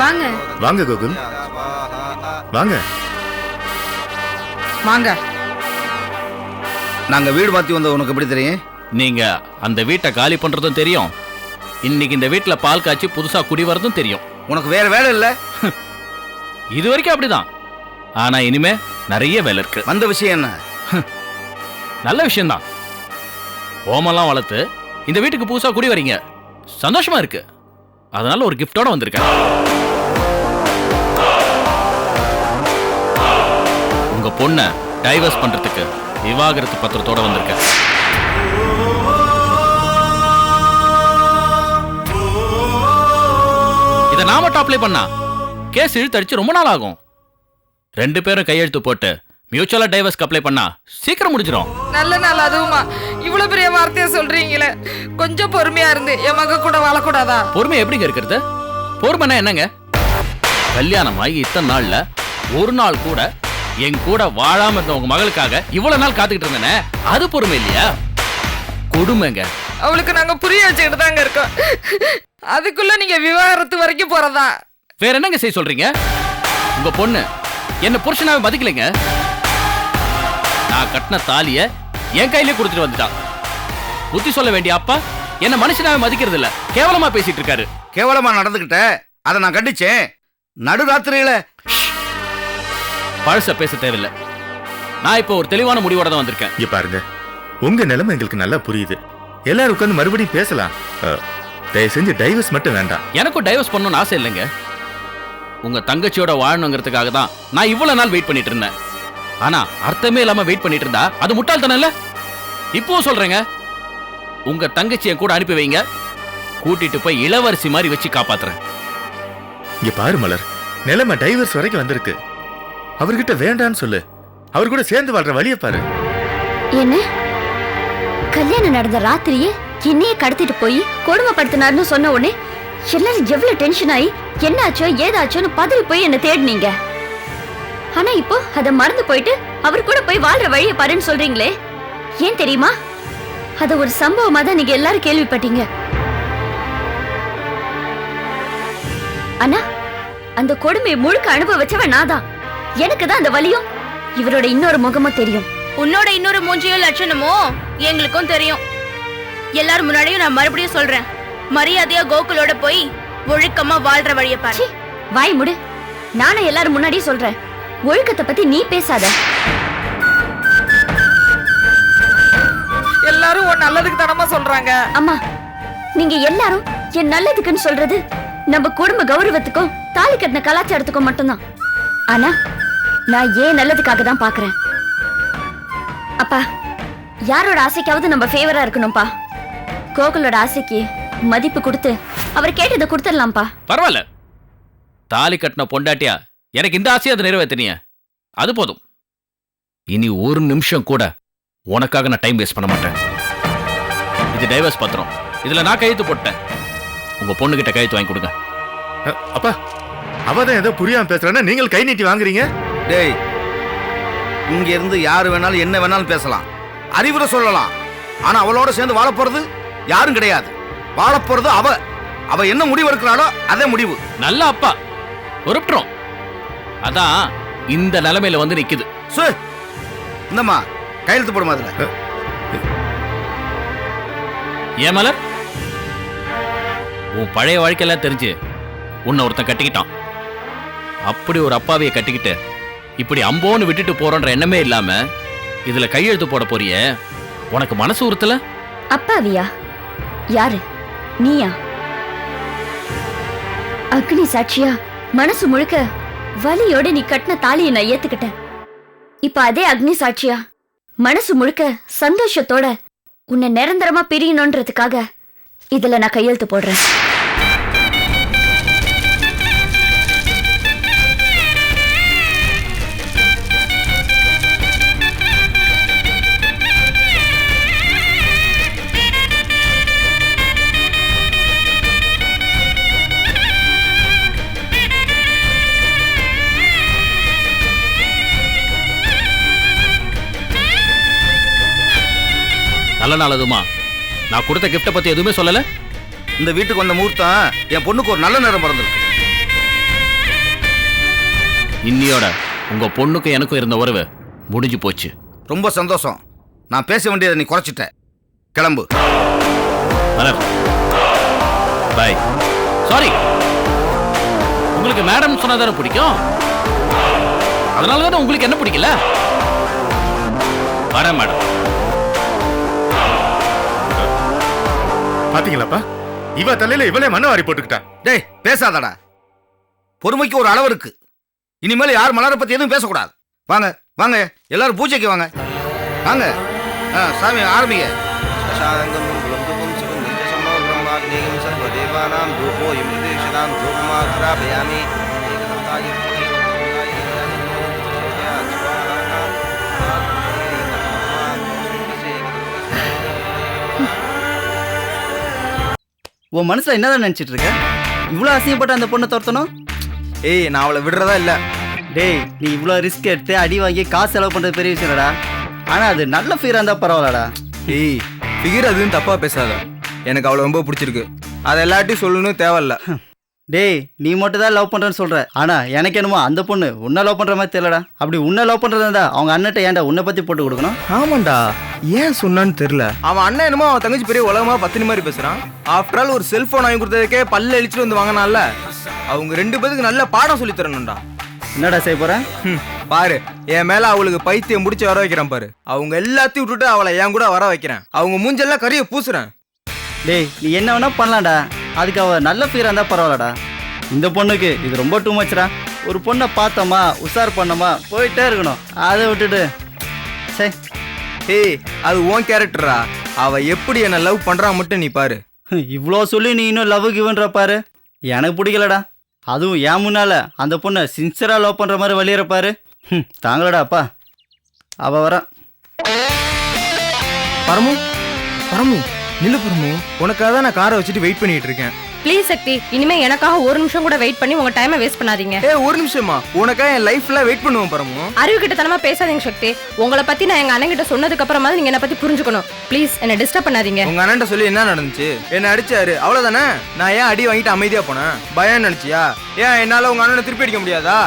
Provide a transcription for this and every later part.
வாங்க வாங்க கோகுல், வாங்க வாங்க. நாங்க வீடு மாத்தி வந்த உனக்கு எப்படி தெரியும்? நீங்க அந்த வீட்டை காலி பண்றதும் தெரியும், இன்னைக்கு இந்த வீட்டுல பால் காய்ச்சி புதுசா குடி வரதும் தெரியும். உனக்கு வேற வேலை இல்ல? இது வரைக்கும் அப்படிதான், ஆனா இனிமே நிறைய வேலை இருக்கு. வந்த விஷயம் என்ன? நல்ல விஷயம்தான். ஓமெல்லாம் வளர்த்து இந்த வீட்டுக்கு புதுசா குடி வரீங்க, சந்தோஷமா இருக்கு. அதனால ஒரு கிஃப்டோட வந்திருக்கேன். உங்க பொண்ணை டைவர்ஸ் பண்றதுக்கு விவாகரத்து பத்திரத்தோட வந்திருக்கேன். இதை நாம மட்டும் அப்ளை பண்ணா கேஸ் இழுத்தடிச்சு ரொம்ப நாள் ஆகும். 2 பேரும் கையெழுத்து போட்டு மியூச்சுவலா டைவர்ஸ்க்கு அப்ளை பண்ணா சீக்கிரம் முடிஞ்சிடும். நல்ல நாள் அதுவுமா? இவ்வளவு பெரிய வார்த்தையை சொல்றீங்களே, கொஞ்சம் பொறுமையா இருந்து என் மக கூட வாழக்கூடாதா? பொறுமை எப்படிங்க இருக்கிறது? பொறுமைனா என்னங்க? கல்யாணம் ஆகி இத்தனை நாள்ல ஒரு நாள் கூட என் கூட வாழாம இருந்த உங்க மகளுக்காக இவ்வளவு நாள் காத்துக்கிட்டு இருந்தேனே, அது பொறுமை இல்லையா? கொடுமைங்க. அவளுக்கு நாங்க புரிய வச்சுக்கிட்டு தாங்க இருக்கோம். அதுக்குள்ள நீங்க விவாகரத்து வரைக்கும் போறதா? வேற என்னங்க செய்ய சொல்றீங்க? உங்க பொண்ணு என்ன புருஷனாவே மதிக்கலைங்க. நான் கட்டின தாலிய என் கையிலே கொடுத்துட்டு வந்துட்டான். புத்தி சொல்ல வேண்டிய அப்பா என்ன மனுஷனாவே மதிக்கிறது இல்ல, கேவலமா பேசிட்டு இருக்காரு. கேவலமா நடந்துகிட்ட அதை நான் கண்டிச்சேன். நடுராத்திரியில பழச பேச தேவையில்லை. நான் இப்போ ஒரு தெளிவான முடிவோட தான் வந்திருக்கேன். இங்க பாருங்க, உங்க நிலைமை எங்களுக்கு நல்லா புரியுது. எல்லாரும் உட்காந்து மறுபடியும் பேசலாம். தயவு செஞ்சு டைவர்ஸ் மட்டும் வேண்டாம். எனக்கும் டைவர்ஸ் பண்ணணும்னு ஆசை இல்லைங்க. உங்க தங்கச்சியோட வாழணுங்கிறதுக்காக தான் நான் இவ்வளவு நாள் வெயிட் பண்ணிட்டு இருந்தேன். ஆனா அர்த்தமே இல்லாம வெயிட் பண்ணிட்டு இருந்தா அது முட்டாள்தனம் இல்ல? இப்போ சொல்றேங்க, உங்க தங்கச்சியை கூட அனுப்பி வைங்க, கூட்டிட்டு போய் இளவரசி மாதிரி வச்சு காப்பாத்துறேன். இங்க பாரு மலர், நிலைமை டைவர்ஸ் வரைக்கும் வந்திருக்கு. அவர்கிட்ட வேண்டான்னு சொல்லு, அவர் கூட சேர்ந்து வாழ்ற வழியை பாரு. என்ன கல்யாணம் நடந்த ராத்திரியே என்னையே கடத்திட்டு போய் கொடுமைப்படுத்தினார்னு சொன்ன உடனே எல்லாரும் எவ்வளவு டென்ஷன் ஆகி என்னாச்சோ ஏதாச்சோன்னு பதறி போய் என்ன தேடினீங்க. ஆனா இப்போ அத மறந்து போயிட்டு அவர் கூட போய் வாழ்ற வழியை பாருன்னு சொல்றீங்களே, ஏன் தெரியுமா? அத ஒரு சம்பவமா தான் நீங்க எல்லாரும் கேள்விப்பட்டீங்க. ஆனா அந்த கொடுமையை முழுக்க அனுபவிச்சவன் நான்தான். எனக்கு தான் அந்த வலியும் இவரோட இன்னொரு முகமும் தெரியும். உன்னோட இன்னொரு மூஞ்சியும் லட்சணமோ எங்களுக்கும் தெரியும். எல்லாரும் முன்னாடியும் நான் மறுபடியும் சொல்றேன், மரியாதையா கோகுலோட போய் ஒழுக்கமா வாழ்ற வழியை பாரு. வாய் முடு. நானும் எல்லாரும் முன்னாடியே சொல்றேன், ஒழுக்கத்தை பத்தி நீ பேசாத. எல்லாரும் உன் நல்லதுக்கு தானமா சொல்றாங்க. அம்மா, நீங்க எல்லாரும் என் நல்லதுக்குன்னு சொல்றது நம்ம குடும்ப கௌரவத்துக்கும் தாலி கட்டின கலாச்சாரத்துக்கும் மட்டும்தான். ஆனா நான் ஏன் நல்லதுக்காக தான் பாக்குறேன். அப்பா, யாரோட ஆசைக்காவது நம்ம ஃபேவரா இருக்கணும்பா. கோகுலோட ஆசைக்கு மதிப்பு கொடுத்து அவர் கேட்டதை கொடுத்துடலாம்ப்பா. பரவாயில்ல, தாலி கட்டின பொண்டாட்டியா எனக்கு இந்த ஆசையை அதை நிறைவேற்றினிய, அது போதும். இனி ஒரு நிமிஷம் கூட உனக்காக நான் டைம் வேஸ்ட் பண்ண மாட்டேன். இது டைவர்ஸ் பத்திரம், இதுல நான் கையெழுத்து போட்டேன். உங்க பொண்ணுகிட்ட கையெழுத்து வாங்கி கொடுங்க. அப்பா, அவதான் ஏதோ புரியாம பேசுறானா நீங்கள் கை நீட்டி வாங்குறீங்க? டேய், இங்க இருந்து யாரு வேணாலும் என்ன வேணாலும் பேசலாம், அறிவுரை சொல்லலாம். ஆனா அவளோட சேர்ந்து வாழ போறது யாரும் கிடையாது. வாழ போறது அவ என்ன முடிவு எடுக்கிறாளோ அதே முடிவு. நல்ல அப்பா உருப்பிட்டோம், அதான் இந்த நிலைமையில வந்து நிக்குது. இந்தம்மா கையெழுத்து போட மாதிரி. ஏன் மலர், உன் பழைய வாழ்க்கையெல்லாம் தெரிஞ்சு உன்னை ஒருத்தன் கட்டிக்கிட்டான். அப்படி ஒரு அப்பாவியை கட்டிக்கிட்டு இப்படி அம்போன்னு விட்டுட்டு போறோன்ற எண்ணமே இல்லாம இதுல கையெழுத்து போட போறிய, உனக்கு மனசு உறுத்தல? அப்பாவியா? யாரு? நீயா? அக்னி சாட்சியா மனசு முழுக்க வலியோட நீ கட்டின தாலியை நான் ஏத்துக்கிட்டேன். இப்ப அதே அக்னி சாட்சியா மனசு முழுக்க சந்தோஷத்தோட உன்னை நிரந்தரமா பிரியணும்ன்றதுக்காக இதுல நான் கையெழுத்து போடுறேன். நல்ல நாள் அதுமா. நான் கொடுத்த கிஃப்ட பத்தி எதுவுமே சொல்லல. இந்த வீட்டுக்கு வந்த முகூர்த்தம் என் பொண்ணுக்கு ஒரு நல்ல நேரம் பிறந்திருக்கு. இன்னியோட உங்க பொண்ணுக்கும் எனக்கும் இருந்த உறவு முடிஞ்சு போச்சு. ரொம்ப சந்தோஷம். நான் பேச வேண்டியதை நீ குறைச்சிட்ட. கிளம்பு. மலர் பை. சாரி, உங்களுக்கு மேடம் சொன்னதானே பிடிக்கும், அதனால தானே உங்களுக்கு என்ன பிடிக்கல. வரேன் மேடம். பாத்தீங்களாப்பா, இவ தலையில இவளே மண்ணை வாரி போட்டுக்கிட்டா. டேய் பேசாதடா. பொறுமைக்கு ஒரு அளவு இருக்கு. இனிமேல் யார் மலரை பத்தி எதுவும் பேசக்கூடாது. வாங்க வாங்க, எல்லாரும் பூஜைக்கு வாங்க. வாங்க. சாமி ஆரம்பிங்க. உன் மனசுல என்னதான் நினைச்சிட்டு இருக்க? இவ்வளவு அசிங்கப்பட்ட அந்த பொண்ணை துரத்தணும்? ஏய், நான் அவளை விடுறதா இல்ல. டேய், நீ இவ்வளவு ரிஸ்க் எடுத்து அடி வாங்கி காசு செலவு பண்றது பெரிய விஷயம் இல்லடா. ஆனா அது நல்ல ஃபீரா இருந்தா பரவாயில்லடா. ஏய், ஃபிகர் அதுன்னு தப்பா பேசாத. எனக்கு அவளை ரொம்ப பிடிச்சிருக்கு. அதை எல்லார்ட்டையும் சொல்லணும் தேவையில்ல. டேய், நீ மட்டும் தான் லவ் பண்றேன்னு சொல்ற. ஆனா எனக்கு என்னமோ அந்த பொண்ணு உன்னை லவ் பண்ற மாதிரி தெரியலடா. அப்படி உன்னை லவ் பண்றதா இருந்தா அவங்க அண்ணன்ட்ட ஏன்டா உன்னை பத்தி போட்டு கொடுக்கணும்? ஆமாண்டா, ஏன் சொன்னான்னு தெரியல. அவன் அண்ணன் என்னமோ அவன் தங்கச்சி பெரிய உலகமா பத்தினி மாதிரி பேசுறான். ஆஃப்டர் ஆல் ஒரு செல்போன் வாங்கி கொடுத்ததுக்கே பல்ல அழிச்சிட்டு வந்து வாங்கினால அவங்க 2 பேருக்கு நல்ல பாடம் சொல்லி தரணும்டா. என்னடா செய்ய போற? பாரு, என் மேல அவளுக்கு பைத்தியம் முடிச்சு வர வைக்கிறேன் பாரு. அவங்க எல்லாத்தையும் விட்டுட்டு அவளை என் கூட வர வைக்கிறேன். அவங்க மூஞ்செல்லாம் கறிய பூசுறேன். டேய், நீ என்ன வேணா பண்ணலாம்டா. அதுக்கு அவ நல்ல ஃபீரா இருந்தா பரவாயில்லடா. இந்த பொண்ணுக்கு இது ரொம்ப டூ மச்டா. ஒரு பொண்ணை பார்த்தோமா, உஷார் பண்ணோமா, போயிட்டே இருக்கணும். அதை விட்டுட்டு சே. ஏய், அது உன் கேரக்டரா. அவ எப்படி என்ன லவ் பண்றா மட்டும் நீ பாரு. இவ்வளோ சொல்லி நீ இன்னும் லவ் கிவன்ற பாரு. எனக்கு பிடிக்கலடா. அதுவும் ஏன் முன்னால அந்த பொண்ணை சின்சரா லவ் பண்ற மாதிரி வழியிறப்பாரு. தாங்களடா அப்பா. அவ வர. பரமு பரமு நில்லு பரமு, உனக்காக தான் நான் காரை வச்சுட்டு வெயிட் பண்ணிட்டு இருக்கேன். ப்ளீஸ் சக்தி, இனிமே எனக்காக ஒரு நிமிஷம் கூட வெயிட் பண்ணி உங்க டைமை வேஸ்ட் பண்ணாதீங்க. ஒரு நிமிஷமா? உனக்காக என் லைஃப்ல வெயிட் பண்ணுவேன் பரமு. அறிவு கிட்டத்தனமா பேசாதீங்க சக்தி. உங்களை பத்தி நான் எங்க அண்ணன் கிட்ட சொன்னதுக்கு அப்புறமா நீங்க என்ன பத்தி புரிஞ்சுக்கணும். ப்ளீஸ் என்ன டிஸ்டர்ப் பண்ணாதீங்க. உங்க அண்ணன் சொல்லி என்ன நடந்துச்சு? என்ன அடிச்சாரு அவ்வளவுதானே. நான் ஏன் அடி வாங்கிட்டு அமைதியா போனேன்? பயம் நினைச்சியா? ஏன் என்னால உங்க அண்ணனை திருப்பி அடிக்க முடியாதா?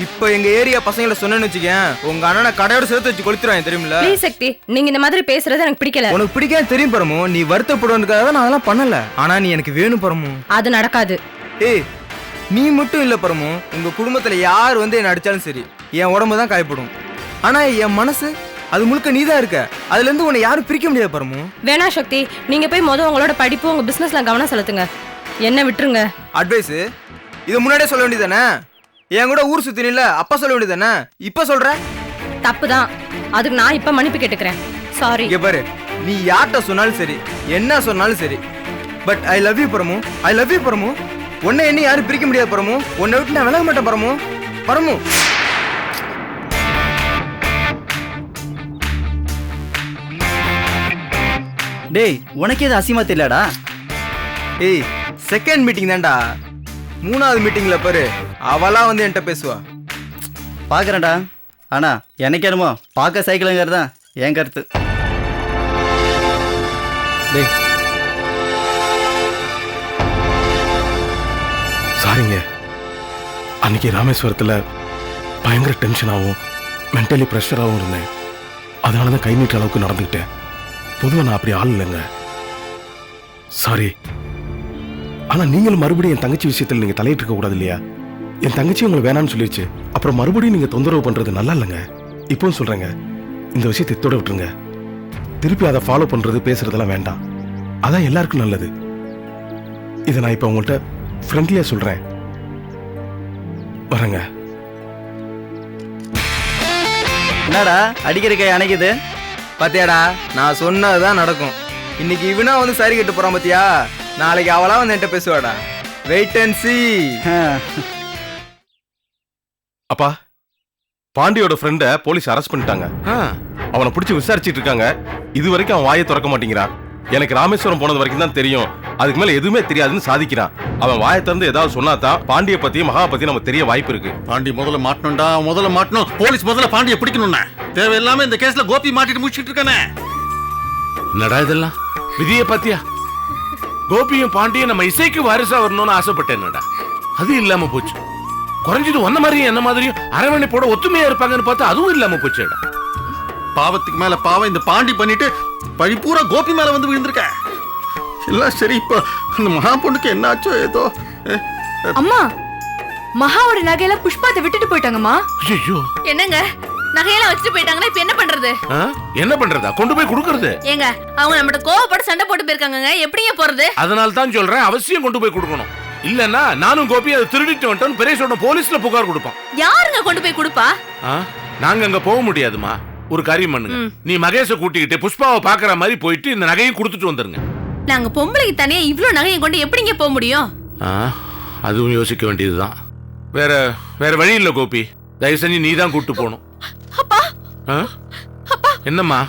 இப்ப எங்க ஏரியா பசங்களை சொன்னேன்னு வச்சுக்கேன், உங்க அண்ணனை கடையோட சேர்த்து வச்சு கொளுத்துறாங்க தெரியுமில்ல. ப்ளீஸ் சக்தி, நீங்க இந்த மாதிரி பேசுறது எனக்கு பிடிக்கல. உனக்கு பிடிக்காது தெரியும் பரமு. நீ வருத்தப்படுவதுக்காக தான் நான் அதெல்லாம் பண்ணல. ஆனா நீ எனக்கு வேணும் பரமு. அது நடக்காது. ஏய், நீ மட்டும் இல்ல பரமு, உங்க குடும்பத்துல யார் வந்து என்ன அடிச்சாலும் சரி என் உடம்பு தான் காயப்படும். ஆனா என் மனசு அது முழுக்க நீ தான் இருக்க. அதுல இருந்து உன்னை யாரும் பிரிக்க முடியாது பரமு. வேணா சக்தி, நீங்க போய் உங்களோட படிப்பு உங்க பிசினஸ்ல கவனம் செலுத்துங்க. என்ன விட்டுருங்க. அட்வைஸ் இது முன்னாடியே சொல்ல வேண்டியதானே? என் கூட ஊர் சுத்தினில்ல, அப்பா சொல்ல வேண்டியதானே? இப்ப சொல்ற தப்புதான். அதுக்கு நான் இப்ப மன்னிப்பு கேட்டுக்கிறேன். சாரி. இங்க பாரு, நீ யார்கிட்ட சொன்னாலும் சரி, என்ன சொன்னாலும் சரி, but I love you Paramu. I love you Paramu. உன்னை என்ன யாரும் பிரிக்க முடியாது பரமு. உன்னை விட்டு நான் விலக மாட்டேன் பரமு. பரமு டேய், உனக்கு இது அசிமா தெரியலடா. ஏய், செகண்ட் மீட்டிங் தான்டா. 3வது மீட்டிங்ல பாரு, அவளா வந்து என்கிட்ட பேசுவா. பாக்குறேன்டா. ஆனா எனக்கு என்னமோ பார்க்க சைக்கிளுங்கிறது தான் என் கருத்து. டேய், சாரிங்க. அன்னைக்கு ராமேஸ்வரத்தில் பயங்கர டென்ஷனாகவும் மென்டலி ப்ரெஷராகவும் இருந்தேன். அதனால தான் கை நீட்டுற அளவுக்கு நடந்துக்கிட்டேன். பொதுவாக நான் அப்படி ஆள் இல்லைங்க. சாரி. ஆனால் நீங்களும் மறுபடியும் என் தங்கச்சி விஷயத்தில் நீங்கள் தலையிட்டு இருக்க கூடாது இல்லையா? என் தங்கச்சி உங்களை வேணான்னு சொல்லிடுச்சு. அப்புறம் மறுபடியும் நீங்கள் தொந்தரவு பண்ணுறது நல்லா இல்லைங்க. இப்போவும் சொல்கிறேங்க, இந்த விஷயத்தை எத்தோட விட்டுருங்க. திருப்பி அதை ஃபாலோ பண்ணுறது பேசுறதெல்லாம் வேண்டாம். அதான் எல்லாருக்கும் நல்லது. இதை நான் இப்போ உங்கள்கிட்ட ஃப்ரெண்ட்லியாக சொல்கிறேன். வரேங்க. என்னடா அடிக்கிற கை அணைக்குது? பாத்தியாடா, நான் சொன்னதுதான் நடக்கும். இன்னைக்கு இவனா வந்து சரி கட்டு போறான் பாத்தியா? நாளைக்கு அவளா வந்து என்கிட்ட பேசுவாடா. வெயிட் அண்ட் சீ. அப்பா, பாண்டியோட ஃப்ரெண்ட போலீஸ் அரெஸ்ட் பண்ணிட்டாங்க. அவனை பிடிச்சி விசாரிச்சிட்டு இருக்காங்க. இது வரைக்கும் அவன் வாயை திறக்க மாட்டேங்கிறான். எனக்கு ராமேஸ்வரம் போனது வரைக்கும் தான் தெரியும், அதுக்கு மேல எதுவுமே தெரியாதுன்னு சாதிக்கிறான். அவன் வாயை திறந்து ஏதாவது சொன்னாதான் பாண்டிய பத்தியும் மகா பத்தியும் நமக்கு தெரிய வாய்ப்பு இருக்கு. பாண்டி முதல்ல மாட்டணும்டா, முதல்ல மாட்டணும். போலீஸ் முதல்ல பாண்டிய பிடிக்கணும்னா தேவையில்லாம இந்த கேஸ்ல கோபி மாட்டிட்டு முடிச்சிட்டு இருக்கானே. என்னடா இதெல்லாம்? விதியை பாத்தியா? கோபியும் பாண்டியும் நம்ம இசைக்கு வாரிசா வரணும்னு ஆசைப்பட்டேன்டா. அது இல்லாம போச்சு. குறைஞ்சது ஒன்ன மாதிரியும் என்ன மாதிரியும் அரவணைப்போட ஒத்துமையா இருப்பாங்கன்னு பார்த்தா அதுவும் இல்லாம போச்சுடா. பாவத்துக்கு மேல பாவம் இந்த பாண்டி பண்ணிட்டு பழி பூரா கோபி மேல வந்து விழுந்திருக்க. எல்லாம் சரி, இப்போ அந்த மகா பொண்ணுக்கு என்ன ஆச்சோ ஏதோ. அம்மா, மகாவோட நகையெல்லாம் புஷ்பாத்தை விட்டுட்டு போயிட்டாங்கம்மா. ஐயோ, என்னங்க நகையெல்லாம் வச்சுட்டு போயிட்டாங்கன்னா இப்ப என்ன பண்றது? என்ன பண்றதா? கொண்டு போய் கொடுக்கறது. ஏங்க அவங்க நம்மகிட்ட கோவப்பட்டு சண்டை போட்டு போயிருக்காங்க, எப்படிங்க போறது? அதனால தான் சொல்றேன், அவசியம் கொண்டு போய் கொடுக்கணும். இல்லன்னா நானும் கோபி அதை திருடிட்டு வந்துட்டோம் பெரியசோட போலீஸ்ல புகார் கொடுப்பான். யாருங்க கொண்டு போய் கொடுப்பா? நாங்க அங்க போக முடியாதுமா. ஒரு காரியம் பண்ணுங்க, நீ மகேஷ கூட்டிக்கிட்டு புஷ்பாவை பாக்குற மாதிரி போயிட்டு இந்த நகையும் கொடுத்துட்டு வந்துருங்க. நாங்க பொம்பளைக்கு தனியா இவ்ளோ நகையை கொண்டு எப்படிங்க போக முடியும்? அதுவும் யோசிக்க வேண்டியதுதான். வேற வேற வழி இல்ல கோபி, தயவு செஞ்சு நீ தான் கூட்டு போகணும். அப்பா, அப்பா, என்னம்மா?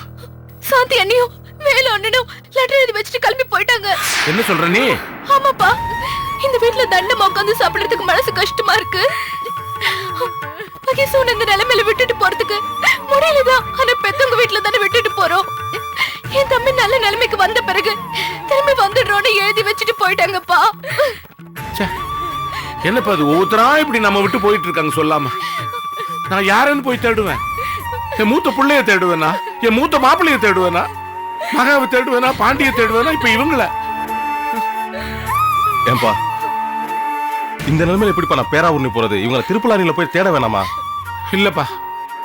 சாந்தி அண்ணியும் வேலை அண்ணனும் லெட்டர் எழுதி வச்சுட்டு கிளம்பி போயிட்டாங்க. என்ன சொல்ற நீ? ஆமாப்பா, இந்த வீட்ல தண்டமா உட்காந்து சாப்பிடுறதுக்கு மனசு கஷ்டமா இருக்கு. மகேஷ் இந்த நிலைமையில விட்டுட்டு போறதுக்கு முடியலதான். ஆனா பெத்தவங்க வீட்டுல தானே விட்டுட்டு போறோம். என் தம்பி நல்ல நிலைமைக்கு வந்த பிறகு திரும்பி வந்துடுறோன்னு எழுதி வச்சுட்டு போயிட்டாங்கப்பா. என்னப்பா அது ஒவ்வொருத்தரா இப்படி நம்ம விட்டு போயிட்டு இருக்காங்க சொல்லாம? நான் யாருன்னு போய் தேடுவேன்? என் மூத்த பிள்ளைய தேடுவேனா? என் மூத்த மாப்பிள்ளைய தேடுவேனா? மகாவை தேடுவேனா? பாண்டிய தேடுவேனா? இப்ப இவங்கள ஏன்பா இந்த நிலைமையில எப்படிப்பா நான் பேராவூர்னி போறது? இவங்களை திருப்பலானில போய் தேட வேணாமா? இல்லப்பா,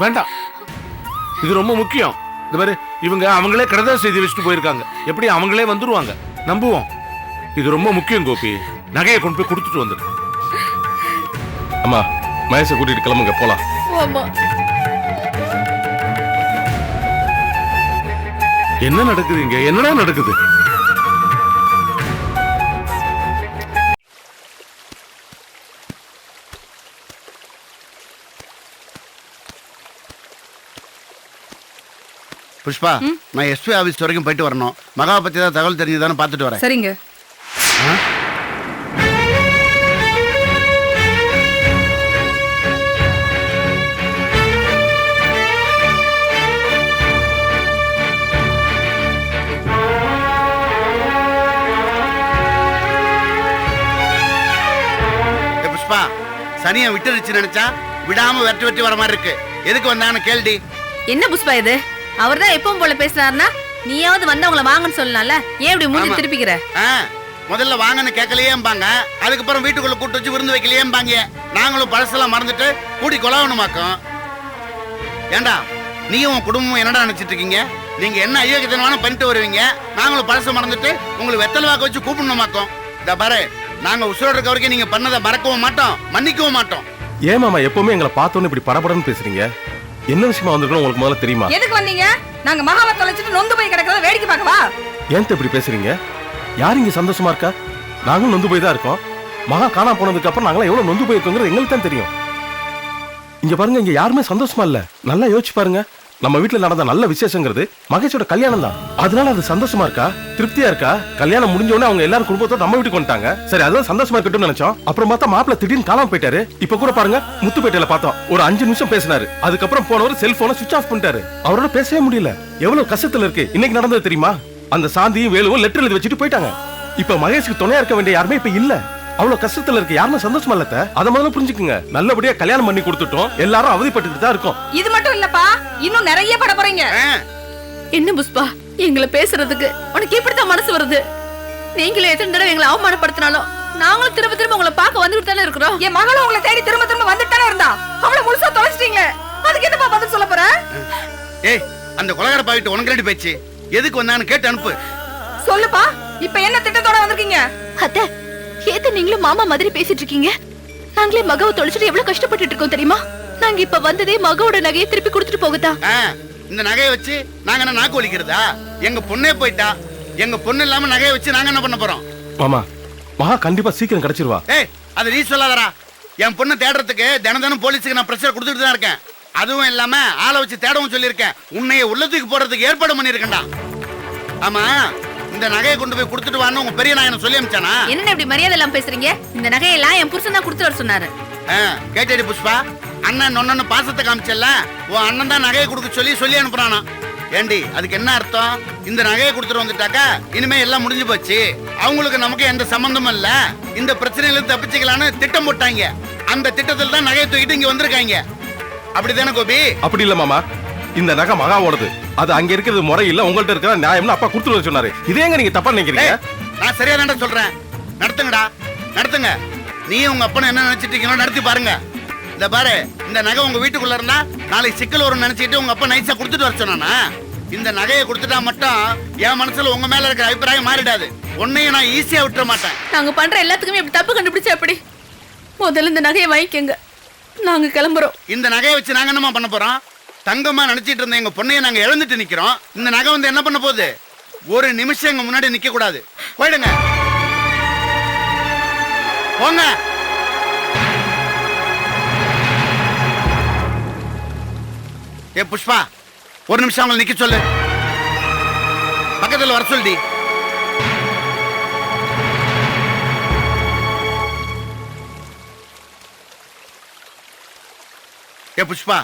வேண்டாம். இது ரொம்ப முக்கியம். இந்த மாதிரி இவங்க அவங்களே கடதா செய்தி வச்சுட்டு போயிருக்காங்க. எப்படி அவங்களே வந்துருவாங்க, நம்புவோம். இது ரொம்ப முக்கியம் கோபி. நகையை கொண்டு போய் கொடுத்துட்டு வந்துரு. அம்மா, மகேஷை கூட்டிட்டு கிளம்புங்க, போலாம். என்ன நடக்குது இங்க? என்னடா நடக்குது? புஷ்பா, நான் எஸ்பி ஆபீஸ் வரைக்கும் போயிட்டு வரணும். மகா பத்தி தான் தகவல் தெரிஞ்சதானே பார்த்துட்டு வரேன். சரிங்க. புஷ்பா, சனியை விட்டுருச்சு நினைச்சா விடாம வெட்டி வெட்டி வர மாதிரி இருக்கு. எதுக்கு வந்தான்னு கேள்வி. என்ன புஷ்பா இது? அவர்தான் எப்பவும் போல பேசுறாருன்னா நீயாவது வந்தவங்கள வாங்கன்னு சொல்லலாம்ல. ஏன் இப்படி மூஞ்சி திருப்பிக்கிற? முதல்ல வாங்கன்னு கேட்கலையேம்பாங்க, அதுக்கப்புறம் வீட்டுக்குள்ள கூட்டு வச்சு விருந்து வைக்கலையேம்பாங்க. நாங்களும் பழசெல்லாம் மறந்துட்டு கூடி கொலாவணுமாக்கும். ஏண்டா நீயும் உன் குடும்பமும் என்னடா நினைச்சிட்டு இருக்கீங்க? நீங்க என்ன ஐயோக்கியத்தனமான பண்ணிட்டு வருவீங்க, நாங்களும் பழச மறந்துட்டு உங்களுக்கு வெத்தலை வாக்க வச்சு கூப்பிடணுமாக்கும். இந்த பாரு, நாங்க உசுரோட இருக்க வரைக்கும் நீங்க பண்ணதை மறக்கவும் மாட்டோம், மன்னிக்கவும் மாட்டோம். ஏன் மாமா எப்பவுமே எங்களை பார்த்தோன்னு இப்படி படபடன்னு பேசுறீங்க? என்ன விஷயமா வந்திருக்கோம் உங்களுக்கு முதல்ல தெரியுமா? எதுக்கு வந்தீங்க? நாங்க மகாவை தொலைச்சிட்டு நொந்து போய் கிடக்கிறத வேடிக்கை பார்க்கவா? ஏன் இப்படி பேசுறீங்க? யார் இங்க சந்தோஷமா இருக்கா? நாங்களும் நொந்து போய் தான் இருக்கோம். மகா காணாம போனதுக்கு அப்புறம் நாங்களாம் எவ்வளவு நொந்து போயிருக்கோங்கிறது எங்களுக்கு தான் தெரியும். இங்க பாருங்க, இங்க யாருமே சந்தோஷமா இல்ல. நல்லா யோசிச்சு பாருங்க. நம்ம வீட்டுல நடந்த நல்ல விசேஷங்கிறது மகேஷோட கல்யாணம் தான். அதனால அது சந்தோஷமா இருக்கா? திருப்தியா இருக்கா? கல்யாணம் முடிஞ்ச உடனே அவங்க எல்லாரும் குடும்பத்தோட நம்ம வீட்டுக்கு வந்துட்டாங்க. சரி, அதெல்லாம் சந்தோஷமா இருக்கட்டும்னு நினைச்சோம். அப்புறம் பார்த்தா மாப்பிள்ள திடீர்னு காணாம போயிட்டாரு. இப்ப கூட பாருங்க, முத்துப்பேட்டையில பார்த்தோம், ஒரு 5 நிமிஷம் பேசினாரு. அதுக்கப்புறம் போனவர் செல்போனை சுவிட்ச் ஆஃப் பண்ணிட்டாரு. அவரோட பேசவே முடியல. எவ்வளவு கஷ்டத்துல இருக்கு. இன்னைக்கு நடந்தது தெரியுமா? அந்த சாந்தியும் வேலுவும் லெட்டர் எழுதி வச்சுட்டு போயிட்டாங்க. இப்ப மகேஷுக்கு துணையா இருக்க வேண்டிய யாருமே இப்ப இல்ல. அவ்வளவு கஷ்டத்துல இருக்கு. யாருமே சந்தோஷமா இல்ல. அத முதல்ல புரிஞ்சுக்குங்க. நல்லபடியா கல்யாணம் பண்ணி கொடுத்துட்டோம். எல்லாரும் அவதிப்பட்டு தான் இருக்கோம். இது மட்டும் இல்லப்பா, இன்னும் நிறைய பட போறீங்க. என்ன புஷ்பா, எங்களை பேசுறதுக்கு உனக்கு இப்படித்தான் மனசு வருது? நீங்களே எத்தனை தடவை எங்களை அவமானப்படுத்தினாலும் நாங்களும் திரும்ப திரும்ப உங்களை பார்க்க வந்துட்டு தானே இருக்கிறோம். என் மகளும் உங்களை தேடி திரும்ப திரும்ப வந்துட்டு தானே இருந்தா. அவளை முழுசா தொலைச்சிட்டீங்க. அதுக்கு என்னப்பா பதில் சொல்ல போற? ஏய், அந்த கொலகார பாவிட்டு உனக்கு ரெடி பேச்சு. எதுக்கு வந்தான்னு கேட்டு அனுப்பு. சொல்லுப்பா, இப்ப என்ன திட்டத்தோட வந்திருக்கீங்க? அத்தை, ஏத்த நீங்களும் மாமா மாதிரி பேசிட்டு இருக்கீங்க? நாங்களே மகவை தொலைச்சிட்டு எவ்வளவு கஷ்டப்பட்டு இருக்கோம் தெரியுமா? நாங்க இப்ப வந்ததே மகவோட நகையை திருப்பி கொடுத்துட்டு போகத்தான். இந்த நகையை வச்சு நாங்க என்ன நாக்கு ஒலிக்கிறதா? எங்க பொண்ணே போயிட்டா. எங்க பொண்ணு இல்லாம நகையை வச்சு நாங்க என்ன பண்ண போறோம்? மாமா, மகா கண்டிப்பா சீக்கிரம் கிடைச்சிருவா. ஏய், அது நீ சொல்லாதடா. என் பொண்ணை தேடுறதுக்கு தினம் போலீஸுக்கு நான் பிரஷர் கொடுத்துட்டு தான் இருக்கேன். அதுவும் இல்லாம ஆளை வச்சு தேடவும் சொல்லியிருக்கேன். உன்னைய உள்ளத்துக்கு போறதுக்கு ஏற்பாடு பண்ணிருக்கேன்டா. ஆமா, இந்த நகையை கொண்டு போய் கொடுத்துட்டு வான்னு உங்க பெரிய நாயனை சொல்லி அனுப்பிச்சானா? என்ன இப்படி மரியாதை எல்லாம் பேசுறீங்க? இந்த நகையெல்லாம் என் புருஷன் தான் கொடுத்து வர சொன்னாரு. கேட்டடி புஷ்பா, அண்ணன் நொன்னு பாசத்தை காமிச்சல, உன் அண்ணன் தான் நகையை கொடுக்க சொல்லி அனுப்புறானா. ஏண்டி அதுக்கு என்ன அர்த்தம்? இந்த நகையை கொடுத்துட்டு வந்துட்டாக்கா இனிமே எல்லாம் முடிஞ்சு போச்சு, அவங்களுக்கு நமக்கு எந்த சம்பந்தமும் இல்ல, இந்த பிரச்சனையில தப்பிச்சுக்கலான்னு திட்டம் போட்டாங்க. அந்த திட்டத்தில் தான் நகையை தூக்கிட்டு இங்க வந்திருக்காங்க. அப்படிதானே கோபி? அப்படி இல்ல மாமா, இந்த நகை மகாவோடது. அது அங்க இருக்கிறது முறை இல்ல, உங்கள்ட்ட இருக்கிற நியாயம்னு அப்பா கொடுத்துட்டு சொன்னாரு. இதேங்க நீங்க தப்பா நினைக்கிறீங்க? நான் சரியா தானே சொல்றேன். நடத்துங்கடா, நடத்துங்க. நீ உங்க அப்பனை என்ன நினைச்சிட்டு இருக்கீங்களோ நடத்தி பாருங்க. இந்த பாரு, இந்த நகை உங்க வீட்டுக்குள்ள இருந்தா நாளைக்கு சிக்கல் வரும்னு நினைச்சிட்டு உங்க அப்பா நைஸா கொடுத்துட்டு வர சொன்னானா? இந்த நகையை கொடுத்துட்டா மட்டும் என் மனசுல உங்க மேல இருக்கிற அபிப்பிராயம் மாறிடாது. உன்னையும் நான் ஈஸியா விட்டுற மாட்டேன். நாங்க பண்ற எல்லாத்துக்குமே இப்படி தப்பு கண்டுபிடிச்சா எப்படி? முதல்ல இந்த நகையை வாங்கிக்கங்க, நாங்க கிளம்புறோம். இந்த நகையை வச்சு நாங்க என்னமா பண்ண போறோம்? தங்கமா நினைச்சிட்டு இருந்த எங்க பொண்ணைய நாங்க இழந்துட்டு நிக்கிறோம். இந்த நகை வந்து என்ன பண்ண போகுது? ஒரு நிமிஷம் எங்க முன்னாடி நிக்க கூடாது. போயிடுங்க, போங்க. ஏ புஷ்பா, ஒரு நிமிஷம் அவங்களை நிக்க சொல்லு. பக்கத்துல வர சொல்டி. ஏ புஷ்பா,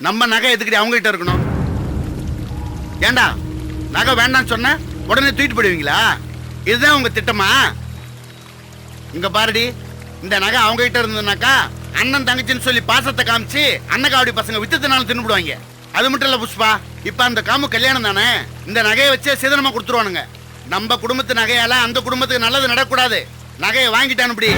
நம்ம நகை எதுக்கடி அவங்க கிட்ட இருக்கணும்? ஏண்டா நகை வேண்டாம்னு சொன்ன உடனே தூக்கிட்டு போடுவீங்களா? இதுதான் உங்க திட்டமா? இங்க பாருடி, இந்த நகை அவங்க கிட்ட இருந்ததுனாக்கா அண்ணன் தங்கச்சின்னு சொல்லி பாசத்தை காமிச்சு அண்ணகாவடி பசங்க வித்தத்தினாலும் தின்னுடுவாங்க. அது மட்டும் இல்ல புஷ்பா, இப்ப அந்த காமு கல்யாணம் தானே, இந்த நகையை வச்சே சீதனமா கொடுத்துருவானுங்க. நம்ம குடும்பத்து நகையால அந்த குடும்பத்துக்கு நல்லது நடக்கூடாது. நகையை வாங்கிட்டான் இப்படி